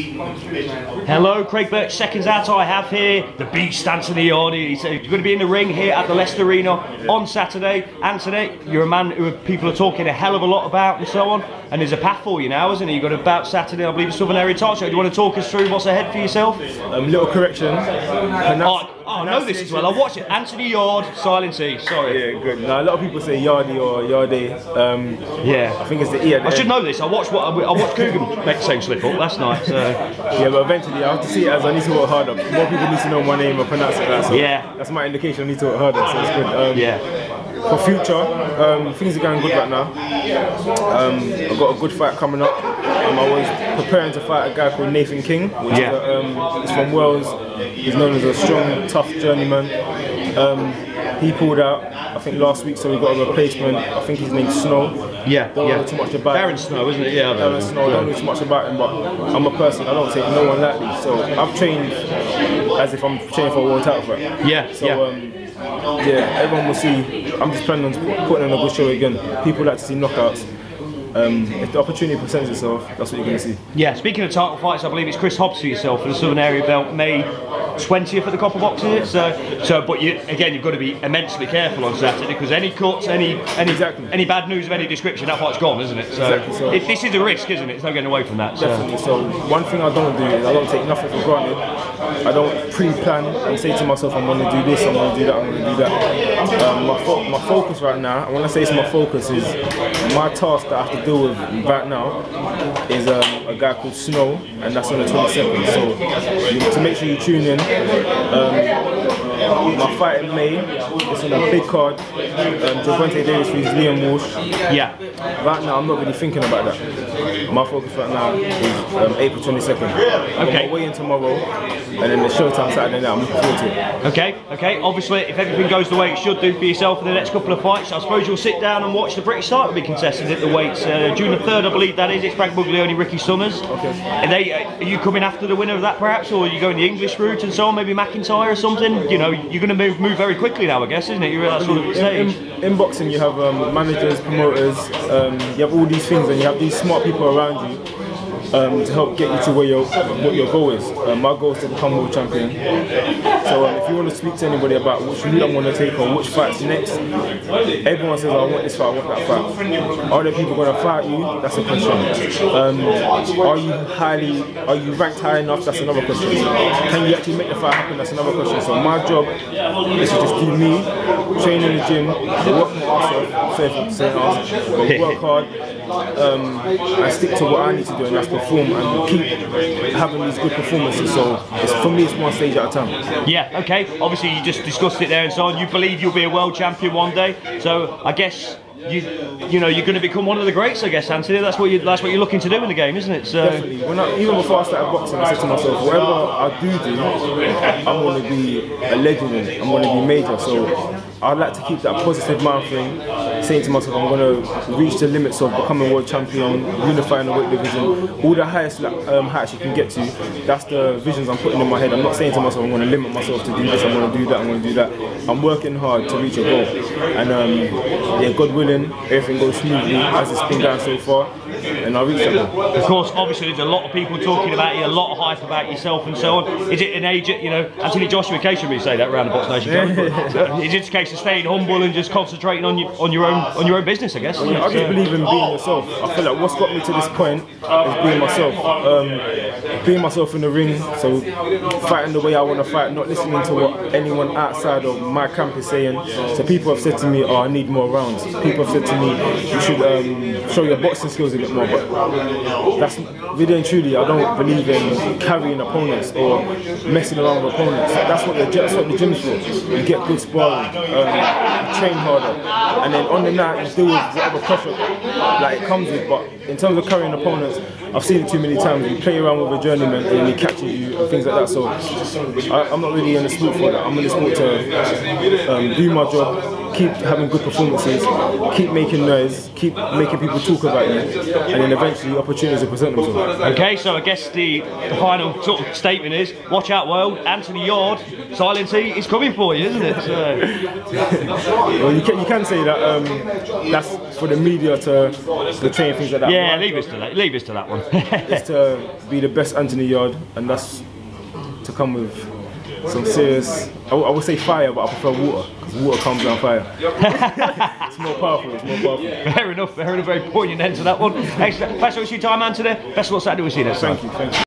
Hello, Craig Birch, seconds out. I have here the beast, Anthony Yarde. He's going to be in the ring here at the Leicester Arena on Saturday. Anthony, you're a man who people are talking a hell of a lot about and so on, and there's a path for you now, isn't it? You've got a bout Saturday, I believe, the Southern Area Title Show. Do you want to talk us through what's ahead for yourself? Little correction. I know this as well. I watch it. Anthony Yarde, Silent E. Sorry. Yeah, good. Now a lot of people say Yarde or Yarde. Yeah. I think it's the E at the I should end. know this. I watch Coogan make the same slip up. That's nice. Yeah, but eventually I have to see it as I need to work harder. More people need to know my name and pronounce it. So yeah. That's my indication. I need to work harder. So it's good. Yeah. For future, things are going good right now. I've got a good fight coming up. I was preparing to fight a guy called Nathan King, which is from Wales. He's known as a strong, tough journeyman. He pulled out, I think, last week, so we got a replacement. I think his name's Snow. Yeah, don't know too much about Darren Snow, isn't it? Yeah, Darren Snow. I don't know too much about him, but I'm a person. I don't take no one lightly. So I've trained as if I'm training for a world title fight. Yeah. So yeah, everyone will see. I'm just planning on putting on a good show again. People like to see knockouts. If the opportunity presents itself, that's what you're going to see. Yeah, speaking of title fights, I believe it's Chris Hobbs for yourself for the Southern Area belt, May 20th at the Copper Box, is it? But you've got to be immensely careful on Saturday, because any cuts, any bad news of any description, that fight's gone, isn't it? So, this is a risk, isn't it? It's no getting away from that. Definitely. So one thing I don't do is I don't take nothing for granted. I don't pre-plan and say to myself, I'm going to do this, I'm going to do that, I'm going to do that. My focus right now, and when I say it's my focus, is my task that I have to deal with right now is a guy called Snow, and that's on the 22nd. So to make sure you tune in. My fight in May, it's on a big card. Javante Davis vs Liam Walsh. Yeah. Right now, I'm not really thinking about that. My focus right now is April 22nd. I'm away in tomorrow, and then the showtime Saturday night. I'm looking forward to it. Okay. Obviously, if everything goes the way it should do for yourself in the next couple of fights, I suppose you'll sit down and watch the British title be contested at the weights. June the 3rd, I believe that is. It's Frank Buglioni, Ricky Summers. Okay. Are you coming after the winner of that, perhaps, or are you going the English route and so on? Maybe McIntyre or something. You know, you're going to move very quickly now, I guess, isn't it? You're at that sort of stage. In boxing, you have managers, promoters. You have all these things, and you have these smart people around you to help get you to what your goal is. My goal is to become world champion. So if you want to speak to anybody about which route I'm going to take or which fight's next, everyone says, I want this fight, I want that fight. Are there people going to fight you? That's a question. Are you ranked high enough? That's another question. Can you actually make the fight happen? That's another question. So my job is to just do me, train in the gym, work my ass off, but work hard, and stick to what I need to do, and that's perform and keep having these good performances. So for me, it's one stage at a time. Yeah, okay. Obviously, you just discussed it there and so on. You believe you'll be a world champion one day. So I guess you know you're going to become one of the greats. I guess, Anthony. That's what you're looking to do in the game, isn't it? So definitely. Even before I started boxing, I said to myself, whatever I do, I'm going to be a legend in it. I'm going to be major. So I'd like to keep that positive mind frame, saying to myself, I'm going to reach the limits of becoming world champion, unifying the weight division, all the highest heights you can get to. That's the visions I'm putting in my head. I'm not saying to myself, I'm going to limit myself to do this, I'm going to do that, I'm going to do that. I'm working hard to reach a goal. And yeah, God willing, everything goes smoothly as it's been going so far, and I'll reach that goal. Of course, obviously there's a lot of people talking about you, a lot of hype about yourself and so on. Is it an age, you know, Anthony Joshua Case should be say that around the BoxNation? Is it a case of staying humble and just concentrating on your own business, I guess? I just believe in being yourself. I feel like what's got me to this point is being myself. Being myself in the ring, so fighting the way I want to fight, not listening to what anyone outside of my camp is saying. So people have said to me, oh, I need more rounds. People have said to me, you should show your boxing skills a bit more. But that's really and truly, I don't believe in carrying opponents or messing around with opponents. That's what the gym's for. You get good sparring, you train harder, and then on the night you deal with whatever pressure like it comes with. But in terms of carrying opponents, I've seen it too many times. You play around with a journeyman and he catches you and things like that. So I'm not really in the sport for that. I'm in the sport to do my job, keep having good performances, keep making noise, keep making people talk about you, and then eventually opportunities will present themselves. Okay, so I guess the final sort of statement is, watch out world, Anthony Yarde, Silent E is coming for you, isn't it? Well, you can say that, that's for the media to train things like that. Yeah, leave us to that. Leave us to that one. is to be the best Anthony Yarde, and that's to come with some serious. I would say fire, but I prefer water because water comes on fire. It's more powerful. It's more powerful. Fair enough. Very poignant end to that one. Excellent. Thanks for your time, Anthony. Best of luck Saturday. We'll see you next time. Thank you.